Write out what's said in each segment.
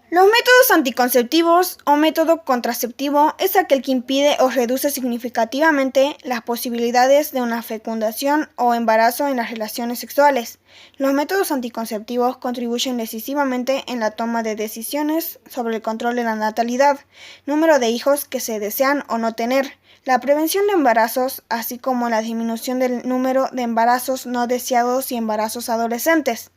Los métodos anticonceptivos o método contraceptivo es aquel que impide o reduce significativamente las posibilidades de una fecundación o embarazo en las relaciones sexuales. Los métodos anticonceptivos contribuyen decisivamente en la toma de decisiones sobre el control de la natalidad, número de hijos que se desean o no tener, la prevención de embarazos, así como la disminución del número de embarazos no deseados y embarazos adolescentes.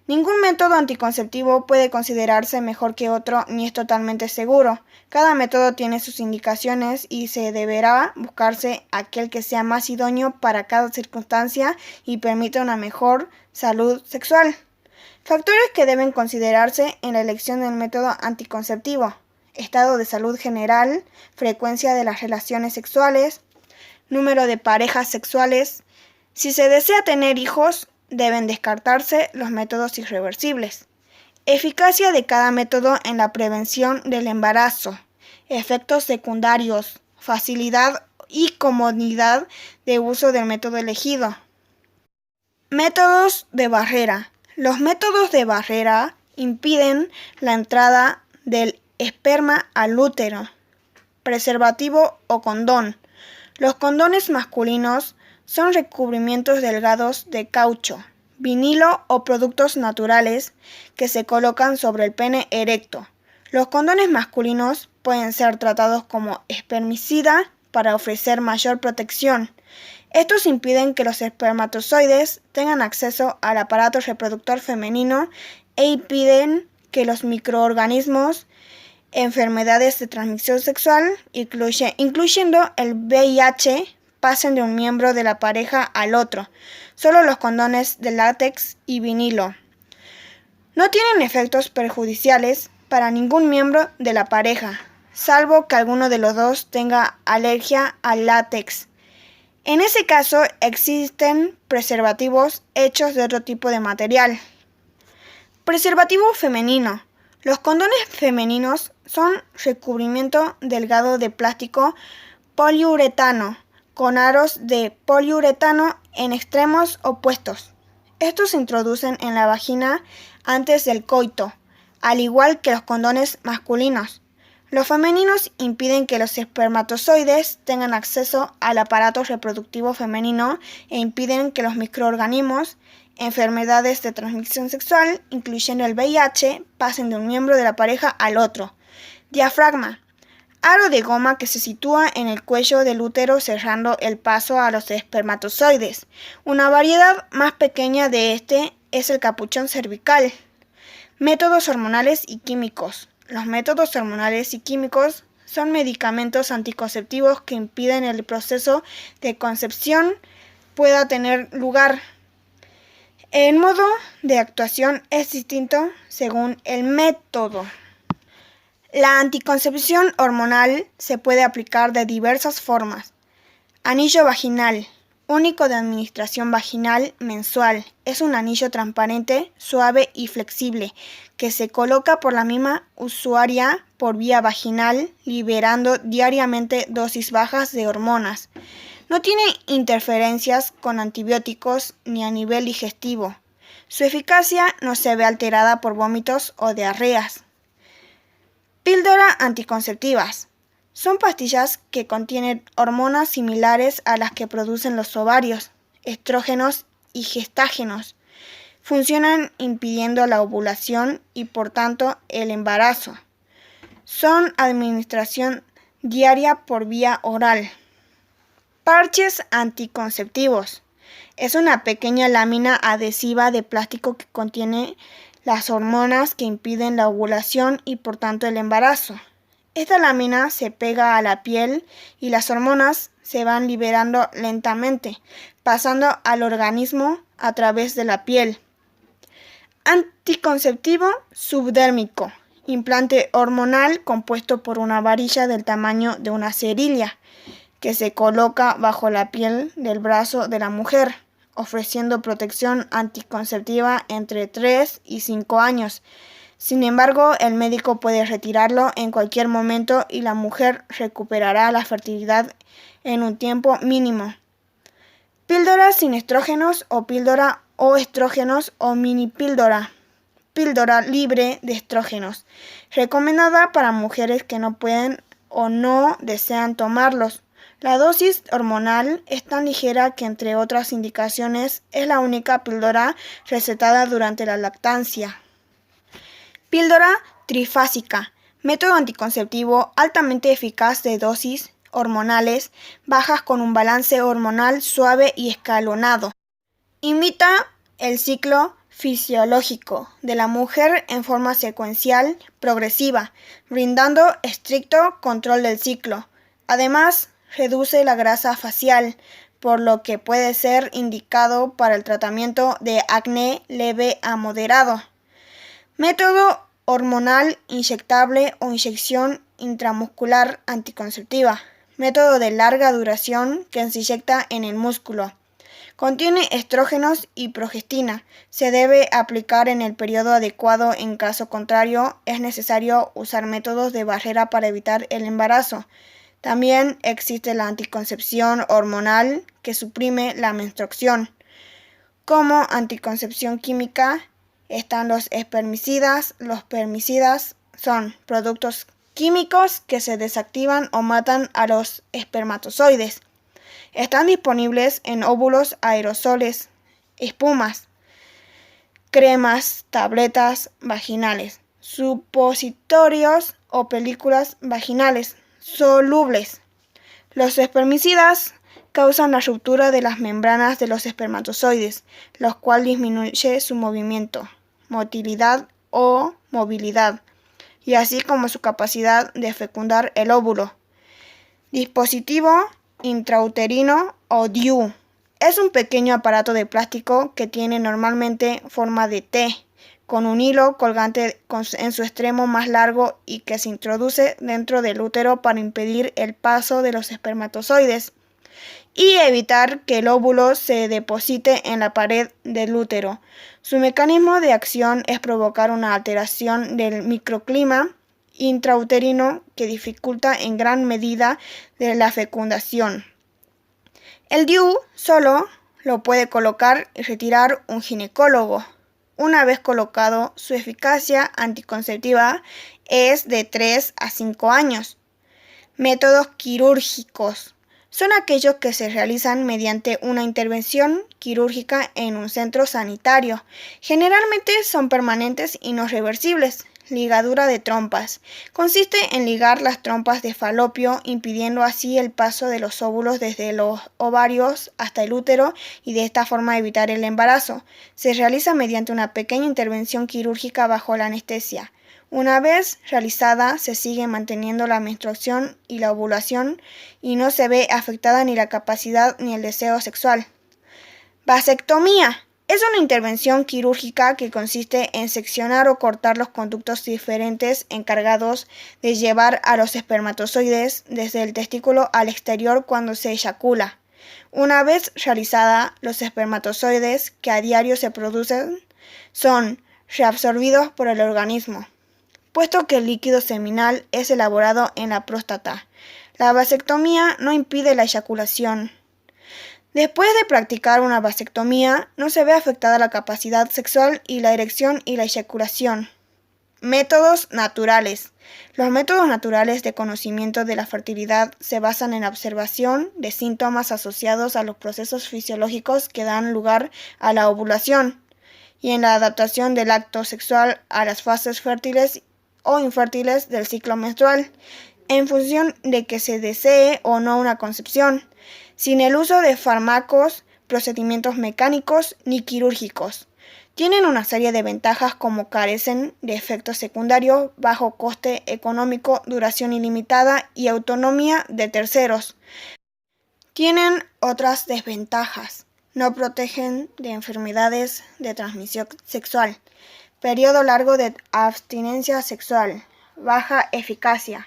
Ningún método anticonceptivo puede considerarse mejor que otro ni es totalmente seguro. Cada método tiene sus indicaciones y se deberá buscarse aquel que sea más idóneo para cada circunstancia y permita una mejor salud sexual. Factores que deben considerarse en la elección del método anticonceptivo: estado de salud general, frecuencia de las relaciones sexuales, número de parejas sexuales. Si se desea tener hijos, deben descartarse los métodos irreversibles. Eficacia de cada método en la prevención del embarazo. Efectos secundarios. Facilidad y comodidad de uso del método elegido. Métodos de barrera. Los métodos de barrera impiden la entrada del esperma al útero. Preservativo o condón. Los condones masculinos son recubrimientos delgados de caucho, vinilo o productos naturales que se colocan sobre el pene erecto. Los condones masculinos pueden ser tratados como espermicida para ofrecer mayor protección. Estos impiden que los espermatozoides tengan acceso al aparato reproductor femenino e impiden que los microorganismos, enfermedades de transmisión sexual, incluyendo el VIH, pasen de un miembro de la pareja al otro. Solo los condones de látex y vinilo no tienen efectos perjudiciales para ningún miembro de la pareja, salvo que alguno de los dos tenga alergia al látex. En ese caso, existen preservativos hechos de otro tipo de material. Preservativo femenino. Los condones femeninos son recubrimiento delgado de plástico poliuretano con aros de poliuretano en extremos opuestos. Estos se introducen en la vagina antes del coito, al igual que los condones masculinos. Los femeninos impiden que los espermatozoides tengan acceso al aparato reproductivo femenino e impiden que los microorganismos, enfermedades de transmisión sexual, incluyendo el VIH, pasen de un miembro de la pareja al otro. Diafragma. Aro de goma que se sitúa en el cuello del útero cerrando el paso a los espermatozoides. Una variedad más pequeña de este es el capuchón cervical. Métodos hormonales y químicos. Los métodos hormonales y químicos son medicamentos anticonceptivos que impiden el proceso de concepción pueda tener lugar. El modo de actuación es distinto según el método. La anticoncepción hormonal se puede aplicar de diversas formas. Anillo vaginal, único de administración vaginal mensual. Es un anillo transparente, suave y flexible, que se coloca por la misma usuaria por vía vaginal, liberando diariamente dosis bajas de hormonas. No tiene interferencias con antibióticos ni a nivel digestivo. Su eficacia no se ve alterada por vómitos o diarreas. Píldora anticonceptivas. Son pastillas que contienen hormonas similares a las que producen los ovarios, estrógenos y gestágenos. Funcionan impidiendo la ovulación y por tanto el embarazo. Son administración diaria por vía oral. Parches anticonceptivos. Es una pequeña lámina adhesiva de plástico que contiene las hormonas que impiden la ovulación y por tanto el embarazo. Esta lámina se pega a la piel y las hormonas se van liberando lentamente, pasando al organismo a través de la piel. Anticonceptivo subdérmico. Implante hormonal compuesto por una varilla del tamaño de una cerilla que se coloca bajo la piel del brazo de la mujer, ofreciendo protección anticonceptiva entre 3 y 5 años. Sin embargo, el médico puede retirarlo en cualquier momento y la mujer recuperará la fertilidad en un tiempo mínimo. Píldora sin estrógenos o píldora o estrógenos o mini píldora. píldora libre de estrógenos, recomendada para mujeres que no pueden o no desean tomarlos. La dosis hormonal es tan ligera que, entre otras indicaciones, es la única píldora recetada durante la lactancia. Píldora trifásica, método anticonceptivo altamente eficaz de dosis hormonales bajas con un balance hormonal suave y escalonado. Imita el ciclo fisiológico de la mujer en forma secuencial progresiva, brindando estricto control del ciclo. Además, reduce la grasa facial, por lo que puede ser indicado para el tratamiento de acné leve a moderado. Método hormonal inyectable o inyección intramuscular anticonceptiva. Método de larga duración que se inyecta en el músculo. Contiene estrógenos y progestina. Se debe aplicar en el periodo adecuado. En caso contrario, es necesario usar métodos de barrera para evitar el embarazo. También existe la anticoncepción hormonal que suprime la menstruación. Como anticoncepción química están los espermicidas. Los espermicidas son productos químicos que se desactivan o matan a los espermatozoides. Están disponibles en óvulos, aerosoles, espumas, cremas, tabletas vaginales, supositorios o películas vaginales solubles. Los espermicidas causan la ruptura de las membranas de los espermatozoides, lo cual disminuye su movimiento, motilidad o movilidad, y así como su capacidad de fecundar el óvulo. Dispositivo intrauterino o DIU. Es un pequeño aparato de plástico que tiene normalmente forma de T, con un hilo colgante en su extremo más largo y que se introduce dentro del útero para impedir el paso de los espermatozoides y evitar que el óvulo se deposite en la pared del útero. Su mecanismo de acción es provocar una alteración del microclima intrauterino que dificulta en gran medida de la fecundación. El DIU solo lo puede colocar y retirar un ginecólogo. Una vez colocado, su eficacia anticonceptiva es de 3 a 5 años. Métodos quirúrgicos son aquellos que se realizan mediante una intervención quirúrgica en un centro sanitario. Generalmente son permanentes y no reversibles. Ligadura de trompas. Consiste en ligar las trompas de Falopio, impidiendo así el paso de los óvulos desde los ovarios hasta el útero y de esta forma evitar el embarazo. Se realiza mediante una pequeña intervención quirúrgica bajo la anestesia. Una vez realizada, se sigue manteniendo la menstruación y la ovulación y no se ve afectada ni la capacidad ni el deseo sexual. Vasectomía. Es una intervención quirúrgica que consiste en seccionar o cortar los conductos diferentes encargados de llevar a los espermatozoides desde el testículo al exterior cuando se eyacula. Una vez realizada, los espermatozoides que a diario se producen son reabsorbidos por el organismo, puesto que el líquido seminal es elaborado en la próstata. La vasectomía no impide la eyaculación. Después de practicar una vasectomía, no se ve afectada la capacidad sexual y la erección y la eyaculación. Métodos naturales. Los métodos naturales de conocimiento de la fertilidad se basan en la observación de síntomas asociados a los procesos fisiológicos que dan lugar a la ovulación y en la adaptación del acto sexual a las fases fértiles o infértiles del ciclo menstrual, en función de que se desee o no una concepción, sin el uso de fármacos, procedimientos mecánicos ni quirúrgicos. Tienen una serie de ventajas como carecen de efectos secundarios, bajo coste económico, duración ilimitada y autonomía de terceros. Tienen otras desventajas. No protegen de enfermedades de transmisión sexual. Periodo largo de abstinencia sexual. Baja eficacia.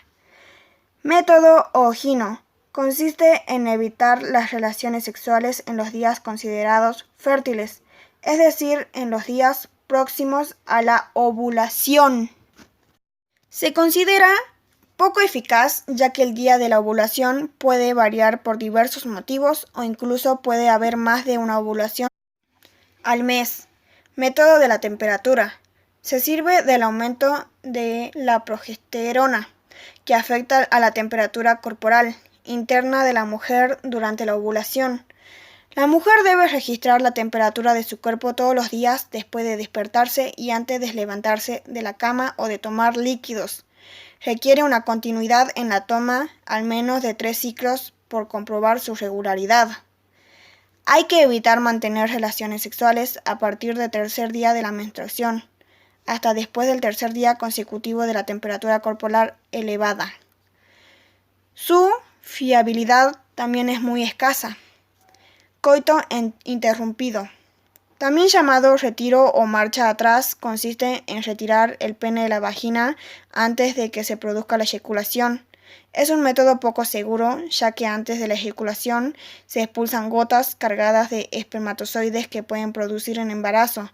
Método Ogino. Consiste en evitar las relaciones sexuales en los días considerados fértiles, es decir, en los días próximos a la ovulación. Se considera poco eficaz ya que el día de la ovulación puede variar por diversos motivos o incluso puede haber más de una ovulación al mes. Método de la temperatura. Se sirve del aumento de la progesterona, que afecta a la temperatura corporal interna de la mujer durante la ovulación. La mujer debe registrar la temperatura de su cuerpo todos los días después de despertarse y antes de levantarse de la cama o de tomar líquidos. Requiere una continuidad en la toma al menos de 3 ciclos por comprobar su regularidad. Hay que evitar mantener relaciones sexuales a partir del tercer día de la menstruación, hasta después del tercer día consecutivo de la temperatura corporal elevada. Su fiabilidad también es muy escasa. Coito interrumpido, también llamado retiro o marcha atrás, consiste en retirar el pene de la vagina antes de que se produzca la eyaculación. Es un método poco seguro, ya que antes de la eyaculación se expulsan gotas cargadas de espermatozoides que pueden producir un embarazo.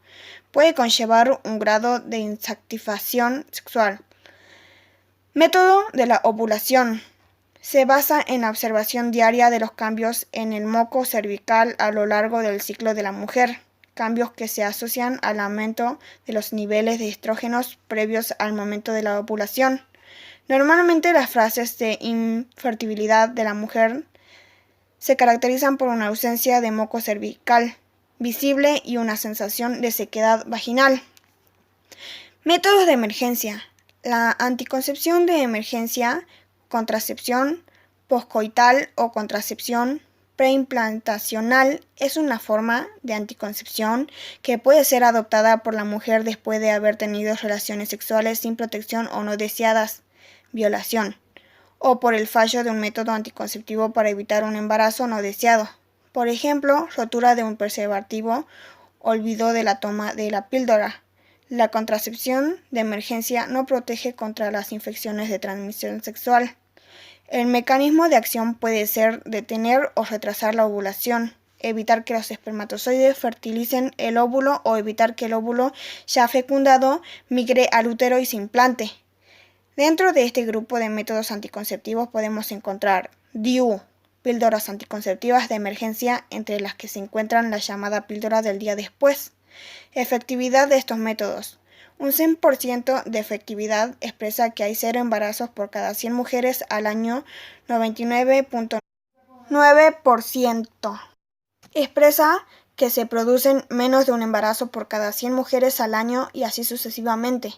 Puede conllevar un grado de insatisfacción sexual. Método de la ovulación. Se basa en la observación diaria de los cambios en el moco cervical a lo largo del ciclo de la mujer, cambios que se asocian al aumento de los niveles de estrógenos previos al momento de la ovulación. Normalmente las fases de infertilidad de la mujer se caracterizan por una ausencia de moco cervical visible y una sensación de sequedad vaginal. Métodos de emergencia. La anticoncepción de emergencia, contracepción poscoital o contracepción preimplantacional es una forma de anticoncepción que puede ser adoptada por la mujer después de haber tenido relaciones sexuales sin protección o no deseadas, violación, o por el fallo de un método anticonceptivo para evitar un embarazo no deseado. Por ejemplo, rotura de un preservativo, olvido de la toma de la píldora. La contracepción de emergencia no protege contra las infecciones de transmisión sexual. El mecanismo de acción puede ser detener o retrasar la ovulación, evitar que los espermatozoides fertilicen el óvulo o evitar que el óvulo ya fecundado migre al útero y se implante. Dentro de este grupo de métodos anticonceptivos podemos encontrar DIU, píldoras anticonceptivas de emergencia, entre las que se encuentran la llamada píldora del día después. Efectividad de estos métodos. Un 100% de efectividad expresa que hay 0 embarazos por cada 100 mujeres al año. 99.9% expresa que se producen menos de un embarazo por cada 100 mujeres al año y así sucesivamente.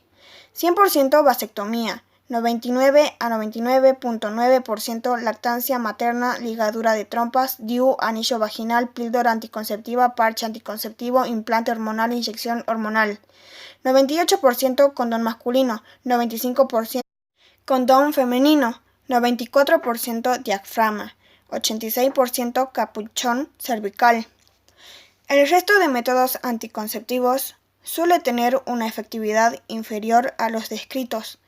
100% vasectomía. 99 a 99.9% lactancia materna, ligadura de trompas, DIU, anillo vaginal, píldora anticonceptiva, parche anticonceptivo, implante hormonal, inyección hormonal. 98% condón masculino, 95% condón femenino, 94% diafragma, 86% capuchón cervical. El resto de métodos anticonceptivos suele tener una efectividad inferior a los descritos.